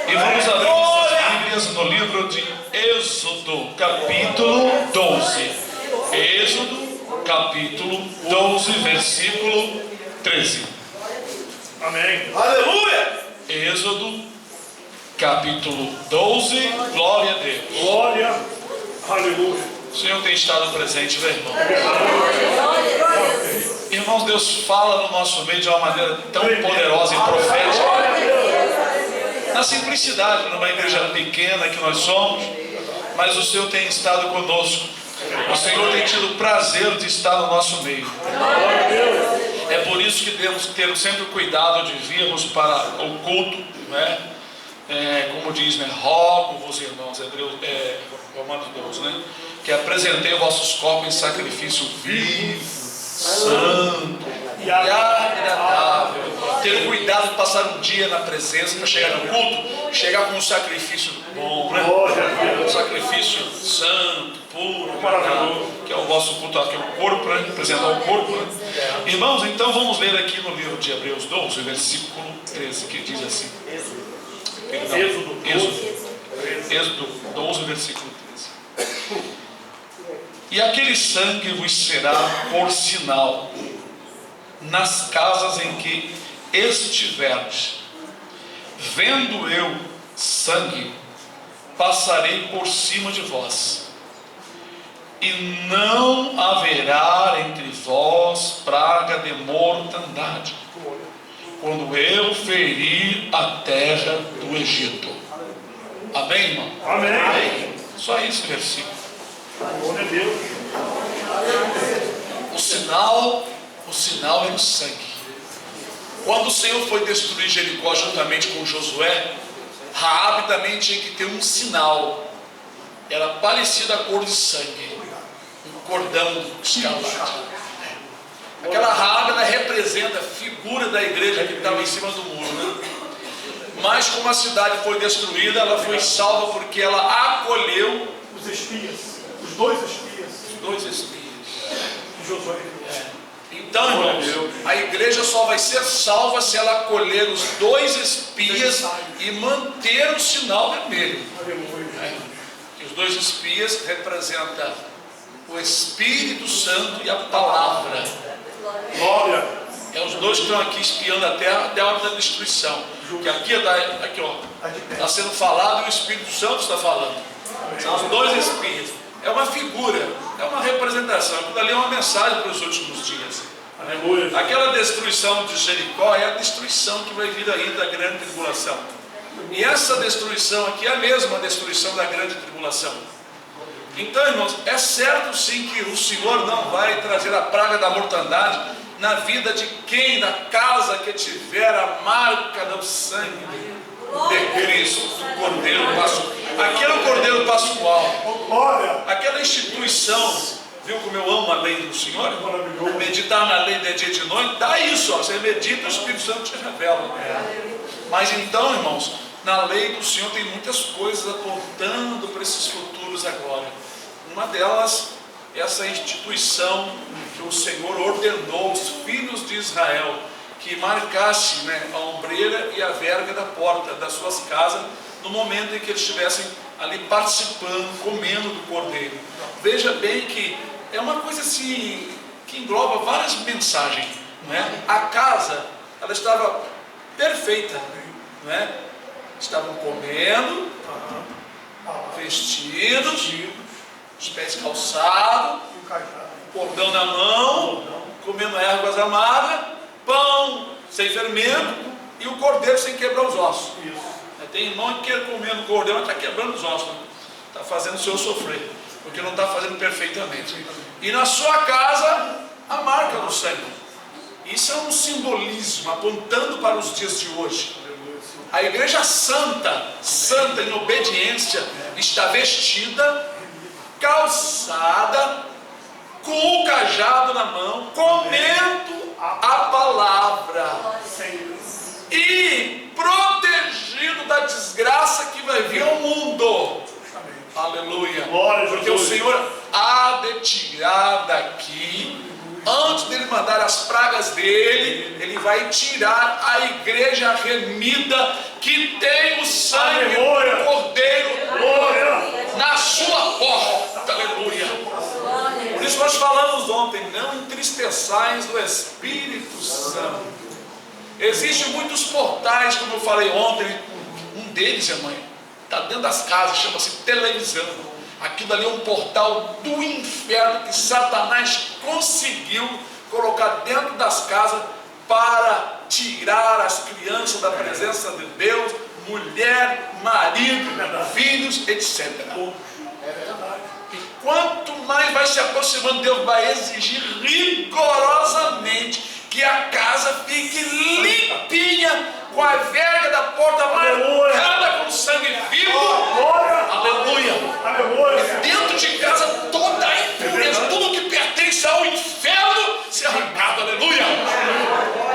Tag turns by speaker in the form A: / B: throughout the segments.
A: E vamos abrir nossas Bíblias no livro de Êxodo, capítulo 12. Êxodo, capítulo 12, versículo 13.
B: Amém.
C: Aleluia.
A: Êxodo, capítulo 12, glória a Deus.
B: Glória. Aleluia.
A: O Senhor tem estado presente, meu irmão. Irmãos, Deus fala no nosso meio de uma maneira tão poderosa e profética. Na simplicidade, numa igreja pequena que nós somos, mas o Senhor tem estado conosco. O Senhor tem tido o prazer de estar no nosso meio. É por isso que devemos ter sempre cuidado de virmos para o culto, né? Como diz, né? Rogo-vos, irmãos, Romanos 12, né? Que apresentei os vossos corpos em sacrifício vivo, santo e agradável. Ter cuidado de passar um dia na presença para chegar no culto, chegar com um sacrifício bom, né? Um sacrifício santo, puro, agradável, que é o vosso culto, que é o corpo, né? Apresentar o corpo, né? Irmãos, então vamos ler aqui no livro de Hebreus 12, versículo 13, que diz assim. Êxodo 12, versículo 13. E aquele sangue vos será por sinal nas casas em que estiverdes. Vendo eu sangue, passarei por cima de vós, e não haverá entre vós praga de mortandade, quando eu ferir a terra do Egito. Amém, irmão?
B: Amém.
A: Só esse versículo.
B: Glória a Deus.
A: O sinal é o sangue. Quando o Senhor foi destruir Jericó juntamente com Josué, Raabe também tinha que ter um sinal. Era parecido a cor de sangue, um cordão escarlate. Aquela Raabe, ela representa a figura da igreja que estava em cima do muro, né? Mas como a cidade foi destruída, ela foi salva porque ela acolheu
B: os espias, os dois espias.
A: Os dois espias.
B: Josué.
A: Então, irmãos, a igreja só vai ser salva se ela acolher os dois espias e manter o sinal vermelho. E os dois espias representam o Espírito Santo e a palavra.
B: Glória.
A: É os dois que estão aqui espiando a terra até a hora da destruição. Que aqui está sendo falado e o Espírito Santo está falando. São os dois espias. É uma figura, é uma representação. Aquilo ali é uma mensagem para os últimos dias.
B: Aleluia.
A: Aquela destruição de Jericó é a destruição que vai vir aí da grande tribulação. E essa destruição aqui é a mesma destruição da grande tribulação. Então, irmãos, é certo sim que o Senhor não vai trazer a praga da mortandade na vida de quem, na casa que tiver a marca do sangue de Cristo, do Cordeiro Pascual. Aquele Cordeiro Pascual, aquela instituição. Viu como eu amo a lei do Senhor? Meditar na lei de dia e de noite, dá isso, ó, você medita, o Espírito Santo te revela. Mas então, irmãos, na lei do Senhor tem muitas coisas apontando para esses futuros agora. Uma delas é essa instituição que o Senhor ordenou aos filhos de Israel, que marcasse, né, a ombreira e a verga da porta das suas casas, no momento em que eles estivessem ali participando, comendo do cordeiro. Veja bem que é uma coisa assim, que engloba várias mensagens, né? A casa, ela estava perfeita, né? Estavam comendo, vestidos, os pés calçados, cordão na mão, comendo ervas amargas, pão sem fermento e o cordeiro sem quebrar os ossos. Tem irmão que quer comer no cordeiro, mas está quebrando os ossos, está fazendo o Senhor sofrer, porque não está fazendo perfeitamente. E na sua casa, a marca do sangue. Isso é um simbolismo apontando para os dias de hoje. A igreja santa em obediência, está vestida, calçada, com o cajado na mão, comendo a palavra e protegido da desgraça que vai vir ao mundo. Aleluia. Porque o Senhor há de tirar daqui, antes dele mandar as pragas dele, ele vai tirar a igreja remida que tem o sangue especiais do Espírito Santo. Existem muitos portais, como eu falei ontem. Um deles, mãe, está dentro das casas, chama-se televisão. Aquilo ali é um portal do inferno que Satanás conseguiu colocar dentro das casas para tirar as crianças da presença de Deus, mulher, marido, filhos, etc. E quanto mais vai se aproximando, Deus vai exigir rigorosamente que a casa fique limpinha, com a verga da porta marcada com sangue vivo. Aleluia. E dentro de casa toda a impureza, tudo que pertence ao inferno, se arrancado. Aleluia.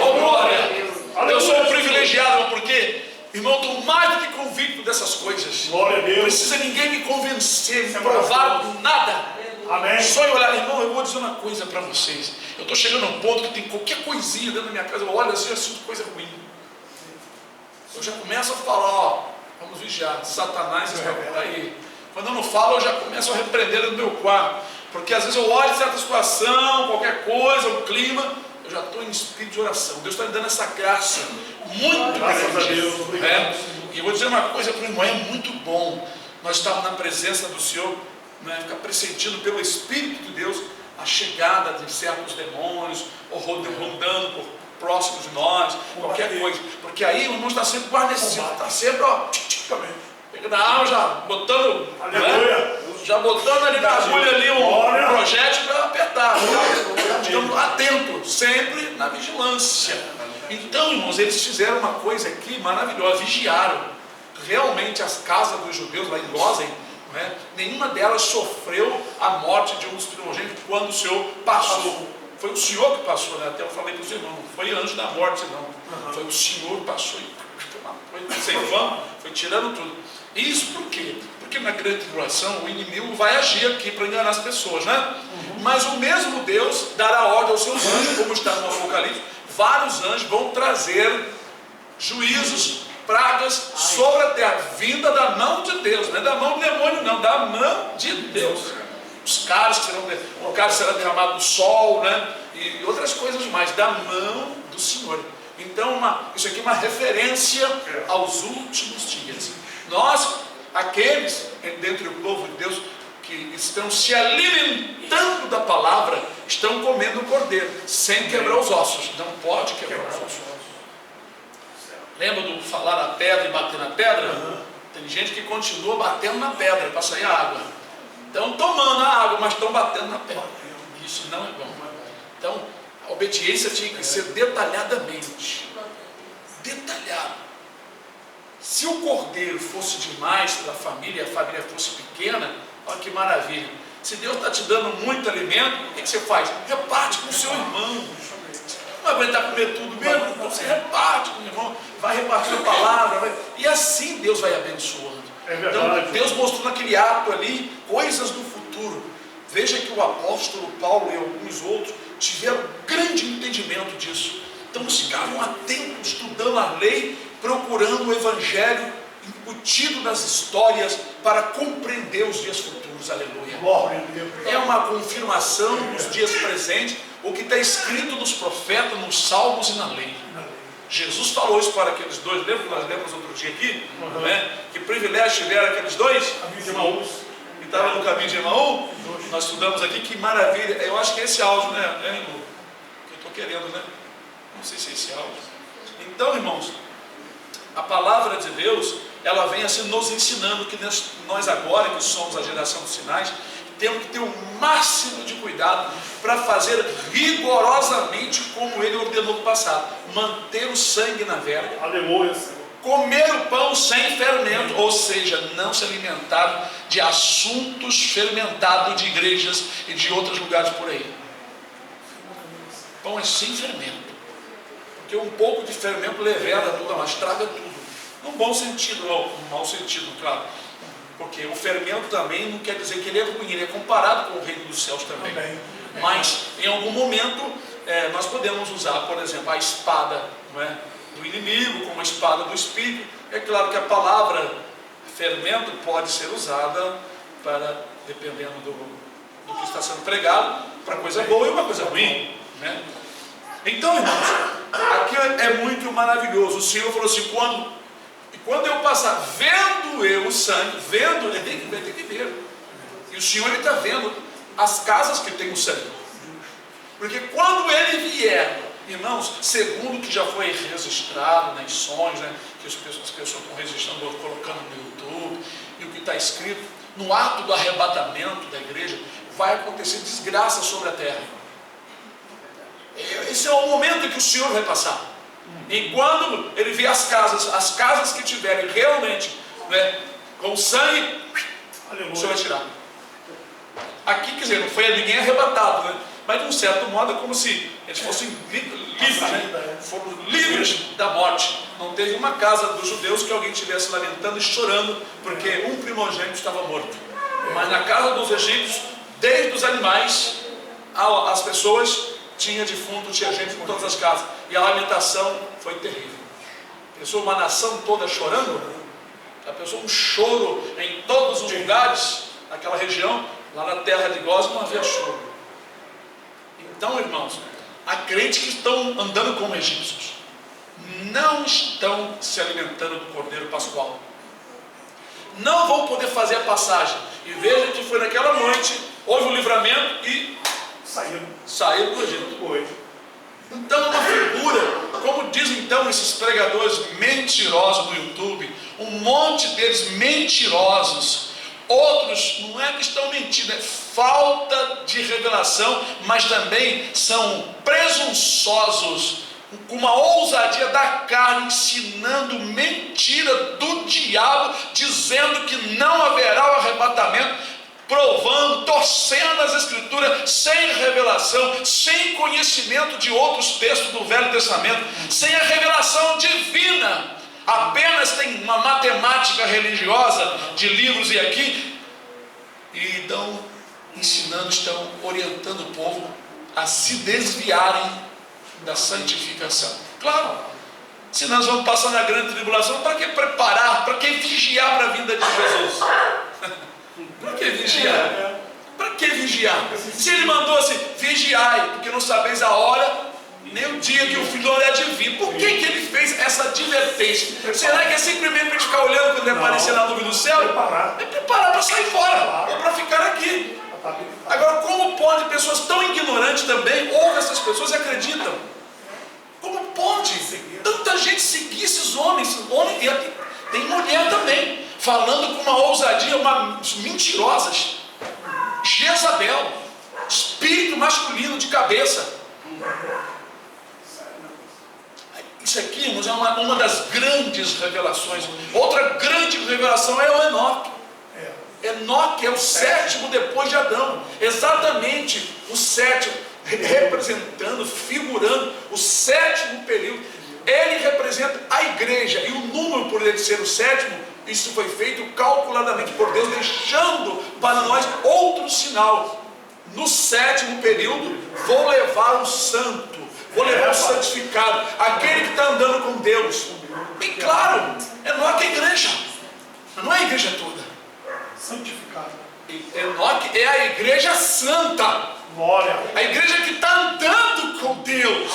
A: Oh glória. Eu sou um privilegiado, porque, irmão, estou mais do que convicto dessas coisas.
B: Glória a Deus.
A: Não precisa ninguém me convencer, me provar nada.
B: Amém.
A: Só eu olhar, irmão, eu vou dizer uma coisa para vocês. Eu estou chegando a um ponto que tem qualquer coisinha dentro da minha casa, eu olho assim, eu sinto coisa ruim. Eu já começo a falar, ó, vamos vigiar, Satanás está por aí. Quando eu não falo, eu já começo a repreender no meu quarto. Porque às vezes eu olho certa situação, qualquer coisa, o clima, eu já estou em espírito de oração. Deus está me dando essa graça muito grande. E eu vou dizer uma coisa para o irmão, é muito bom nós estarmos na presença do Senhor, né, ficar pressentindo pelo Espírito de Deus a chegada de certos demônios, ou rondando por próximos de nós, qualquer coisa, porque aí o irmão está sempre guarnecido, está sempre, ó, pegando a arma, já botando, né, já botando ali na agulha ali um projétil para apertar, estamos atentos, sempre na vigilância. Então, irmãos, eles fizeram uma coisa aqui maravilhosa, vigiaram. Realmente as casas dos judeus lá em Gósen, né, nenhuma delas sofreu a morte de um dos primogênitos quando o Senhor passou. Foi o Senhor que passou, né? Até eu falei para os irmãos, não foi anjo da morte não, foi o Senhor que passou e foi ceifando, foi tirando tudo. Isso por quê? Porque na grande tribulação o inimigo vai agir aqui para enganar as pessoas, né? Mas o mesmo Deus dará ordem aos seus anjos, como está no Apocalipse, vários anjos vão trazer juízos, pragas sobre a terra, vinda da mão de Deus, não é da mão do demônio não, da mão de Deus. Os caras que serão, o cara será derramado do sol, né? E outras coisas mais, da mão do Senhor. Então isso aqui é uma referência aos últimos dias. Nós, aqueles dentre o povo de Deus que estão se alimentando da palavra, estão comendo o cordeiro, sem quebrar os ossos. Não pode quebrar os ossos. Lembra do falar a pedra e bater na pedra? Tem gente que continua batendo na pedra para sair a água. Estão tomando a água, mas estão batendo na pedra. Isso não é bom. Então, a obediência tinha que ser detalhadamente. Detalhado. Se o cordeiro fosse demais para a família fosse pequena, olha que maravilha. Se Deus está te dando muito alimento, o que você faz? Reparte com o seu irmão. Não vai aguentar comer tudo mesmo? Então você reparte com o irmão, vai repartir a palavra, e assim Deus vai abençoando. Então Deus mostrou naquele ato ali coisas do futuro. Veja que o apóstolo Paulo e alguns outros tiveram grande entendimento disso. Então eles ficavam atentos, estudando a lei, procurando o evangelho embutido nas histórias para compreender os dias futuros. Aleluia. É uma confirmação dos dias presentes, o que está escrito nos profetas, nos salmos e na lei. Jesus falou isso para aqueles dois, lembra que nós lemos outro dia aqui? Né? Que privilégio tiveram aqueles dois? Que estavam no caminho de Emaús. Nós estudamos aqui, que maravilha. Eu acho que é esse áudio, né? Que eu estou querendo, né? Não sei se é esse áudio. Então, irmãos, a palavra de Deus, ela vem assim nos ensinando que nós agora, que somos a geração dos sinais, temos que ter o máximo de cuidado para fazer rigorosamente como ele ordenou no passado. Manter o sangue na verga.
B: Aleluia, Senhor.
A: Comer o pão sem fermento, ou seja, não se alimentar de assuntos fermentados de igrejas e de outros lugares por aí. Pão é sem fermento. Porque um pouco de fermento leveda tudo, mas estraga tudo. Num bom sentido, ou num mau sentido, claro. Porque o fermento também não quer dizer que ele é ruim, ele é comparado com o reino dos céus também. Mas em algum momento nós podemos usar, por exemplo, a espada, não é, do inimigo como a espada do espírito. É claro que a palavra fermento pode ser usada para, dependendo do que está sendo pregado, para coisa boa e uma coisa ruim. né? Então, irmãos, aqui é muito maravilhoso. O Senhor falou assim, quando eu passar, vendo eu o sangue, vendo, ele tem que ver. E o Senhor está vendo as casas que tem o sangue. Porque quando ele vier, irmãos, segundo o que já foi registrado nas sonhos, né, que as pessoas estão registrando, colocando no YouTube, e o que está escrito, no ato do arrebatamento da igreja, vai acontecer desgraça sobre a terra. Esse é o momento em que o Senhor vai passar. E quando ele vê as casas que tiverem realmente, né, com sangue, o Senhor vai tirar. Aqui, quer dizer, não foi ninguém arrebatado, né? Mas de um certo modo é como se eles fossem livres, né? Foram livres da morte. Não teve uma casa dos judeus que alguém estivesse lamentando e chorando porque um primogênito estava morto. Mas na casa dos egípcios, desde os animais, as pessoas, tinha defunto, tinha gente em todas as casas. E a lamentação foi terrível. Pensou uma nação toda chorando? A pessoa, um choro em todos os lugares, naquela região, lá na terra de Gósen não havia choro. Então, irmãos, há crentes que estão andando como egípcios, não estão se alimentando do Cordeiro Pascual, não vão poder fazer a passagem. E veja que foi naquela noite, houve o livramento e saíram do Egito. Então é uma figura, como dizem então esses pregadores mentirosos no YouTube, um monte deles mentirosos. Outros não é que estão mentindo, é falta de revelação, mas também são presunçosos, com uma ousadia da carne, ensinando mentira do diabo, dizendo que não haverá o arrebatamento, provando, torcendo as escrituras, sem revelação, sem conhecimento de outros textos do Velho Testamento, sem a revelação divina. Apenas tem uma matemática religiosa de livros e aqui, e estão ensinando, estão orientando o povo a se desviarem da santificação. Claro, se nós vamos passar na grande tribulação, para que preparar, para que vigiar para a vinda de Jesus? Para que vigiar? Para que vigiar? Se ele mandou assim, vigiai, porque não sabeis a hora nem o dia que o Filho do Homem há de vir. Por que ele fez essa advertência? Será que é simplesmente para a gente ficar olhando quando ele aparecer na nuvem do céu? É preparar para sair fora, ou para ficar aqui. Agora, como pode pessoas tão ignorantes também, ouvem essas pessoas e acreditam? Como pode tanta gente seguir esses homens? E aqui tem mulher também, falando com uma ousadia, mentirosas. Jezabel, espírito masculino de cabeça. Isso aqui, irmãos, é uma das grandes revelações. Outra grande revelação é o Enoque. Enoque é o sétimo depois de Adão. Exatamente o sétimo, representando, figurando o sétimo período. Ele representa a igreja. E o número, por ele ser o sétimo, isso foi feito calculadamente por Deus, deixando para nós outro sinal. No sétimo período, vou levar o santo, vou levar o santificado, aquele que está andando com Deus. Bem claro, Enoque é a igreja, não é a igreja toda. Santificado. Enoque é a igreja santa. Glória. A igreja que está andando com Deus.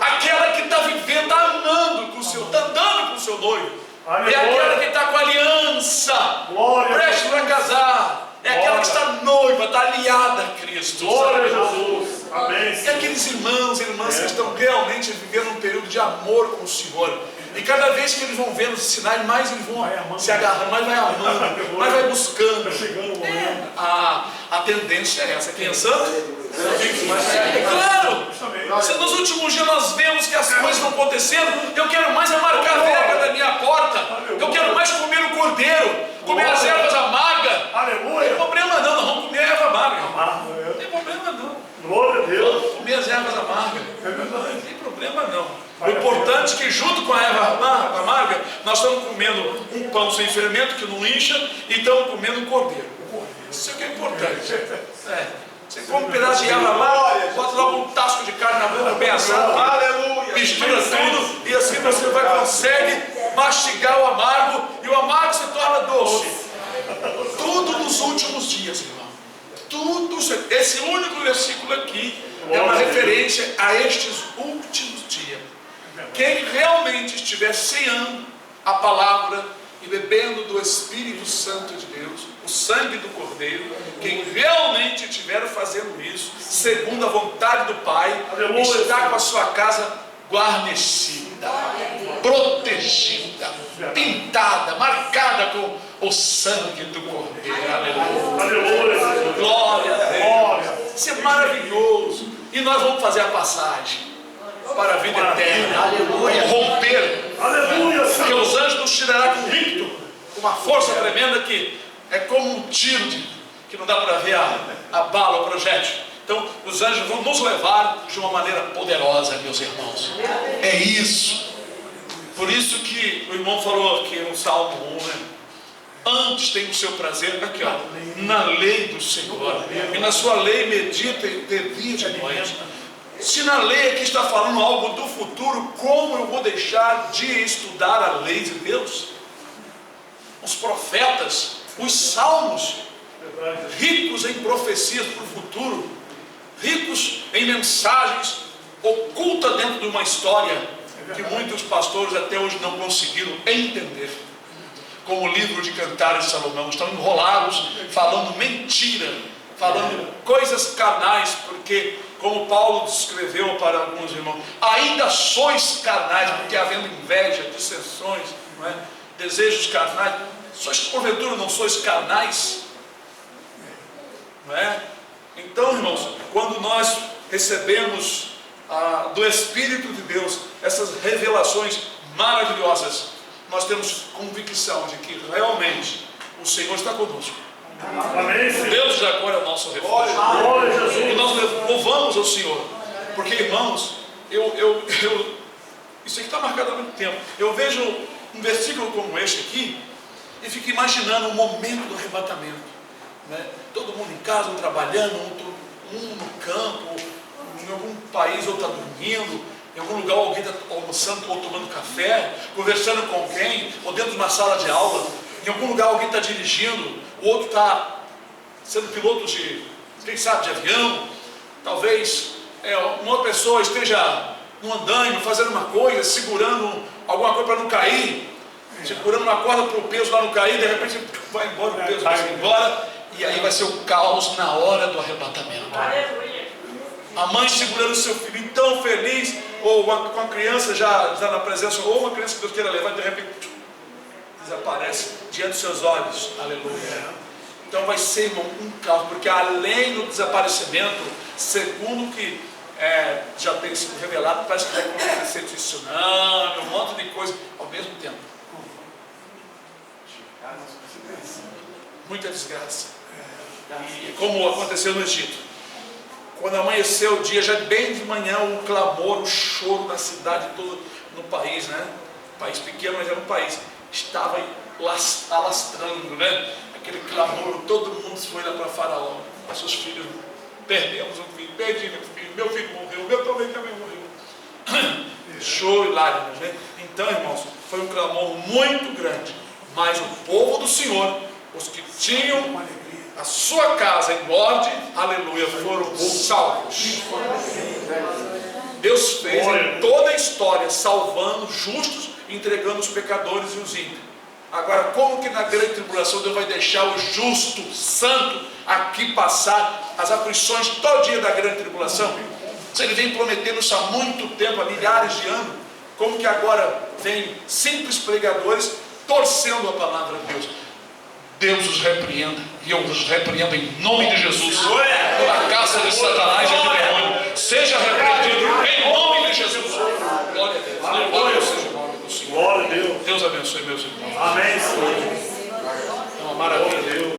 A: Aquela que está vivendo, está amando com o seu, está andando com o seu noivo. É aquela que está com aliança, prestes para casar. É aquela que está noiva, está aliada a Cristo. Glória a Jesus. Amém. E aqueles irmãos e irmãs que estão realmente vivendo um período de amor com o Senhor. E cada vez que eles vão vendo os sinais, mais eles vão se agarrando, mais vai amando, mais vai buscando. A tendência é essa. Pensando? Claro! Se nos últimos dias nós vemos que as coisas estão acontecendo, eu quero mais marcar a verga da minha porta. Eu quero mais comer o cordeiro, comer as ervas amargas. Não tem problema não, nós vamos comer a erva amarga. Não tem problema não. Glória a Deus. Vamos comer as ervas amargas. Não tem problema não. O importante é que junto com a erva amarga, nós estamos comendo um pão sem fermento que não incha e estamos comendo um cordeiro. Isso é que é importante. Você come um pedaço de erva amarga, bota logo um tasco de carne na boca bem assado, mistura tudo e assim você consegue mastigar o amargo e o amargo se torna doce. Tudo nos últimos dias, irmão. Tudo. Esse único versículo aqui é uma referência a estes últimos dias. Quem realmente estiver ceando a palavra e bebendo do Espírito Santo de Deus, o sangue do Cordeiro, quem realmente estiver fazendo isso, segundo a vontade do Pai, está com a sua casa guarnecida, protegida, pintada, marcada com o sangue do Cordeiro. Aleluia. Glória a Deus. Isso é maravilhoso. E nós vamos fazer a passagem para a vida eterna. Aleluia. Romper.
B: Aleluia.
A: Porque os anjos nos tirarão convicto, com uma força tremenda que é como um tiro que não dá para ver a bala, o projétil. Então, os anjos vão nos levar de uma maneira poderosa, meus irmãos. É isso. Por isso que o irmão falou aqui no Salmo 1, né? Antes tem o seu prazer, aqui ó, na lei do Senhor, e na sua lei medita de dia e de noite. Se na lei aqui está falando algo do futuro, como eu vou deixar de estudar a lei de Deus? Os profetas, os salmos, ricos em profecias para o futuro, ricos em mensagens ocultas dentro de uma história que muitos pastores até hoje não conseguiram entender. Como o livro de Cantares de Salomão, estão enrolados, falando mentira, falando coisas carnais, porque, como Paulo descreveu para alguns irmãos, ainda sois carnais, porque havendo inveja, dissensões, não é? Desejos carnais, sois porventura não sois carnais? Não é? Então, irmãos, quando nós recebemos do Espírito de Deus essas revelações maravilhosas, nós temos convicção de que realmente o Senhor está conosco.
B: Amém.
A: Deus de agora é o nosso refúgio. E nós louvamos ao Senhor. Porque, irmãos, isso aqui está marcado há muito tempo. Eu vejo um versículo como este aqui e fico imaginando o momento do arrebatamento, né? Todo mundo em casa, trabalhando, um no campo, em algum país outro está dormindo, em algum lugar alguém está almoçando ou tomando café, conversando com alguém, ou dentro de uma sala de aula. Em algum lugar alguém está dirigindo, o outro está sendo piloto de, quem sabe, de avião. Talvez uma outra pessoa esteja no andaime, fazendo uma coisa, segurando alguma coisa para não cair, segurando uma corda para o peso lá não cair, de repente vai embora, o peso vai embora, e aí vai ser o caos na hora do arrebatamento. A mãe segurando o seu filho tão feliz, ou com a criança já na presença, ou uma criança que Deus queira levar, de repente desaparece diante dos seus olhos. Aleluia. Então vai ser, irmão, um caos, porque além do desaparecimento, segundo o que já tem sido revelado, parece que vai acontecer tsunami, um monte de coisa ao mesmo tempo. Muita desgraça. E como aconteceu no Egito. Quando amanheceu o dia, já bem de manhã, o clamor, o choro da cidade toda no país, né? País pequeno, mas era um país. Estava alastrando, né? Aquele clamor, todo mundo foi lá para Faraó. Nossos filhos, perdemos um filho, perdi meu filho morreu, meu também morreu. Choro e lágrimas, né? Então, irmãos, foi um clamor muito grande. Mas o povo do Senhor, os que tinham a sua casa em ordem, aleluia, foram salvos. Deus fez em toda a história, salvando os justos, entregando os pecadores e os ímpios. Agora, como que na grande tribulação Deus vai deixar o justo, santo, aqui passar as aflições todo dia da grande tribulação? Se Ele vem prometendo isso há muito tempo, há milhares de anos, como que agora vem simples pregadores torcendo a palavra de Deus? Deus os repreenda, e eu os repreendo em nome de Jesus, pela caça de Satanás e de demônio. Seja repreendido em nome de Jesus. Glória a Deus. Glória seja o nome do Senhor.
B: Glória a Deus.
A: Deus abençoe meus irmãos.
B: Amém, Senhor.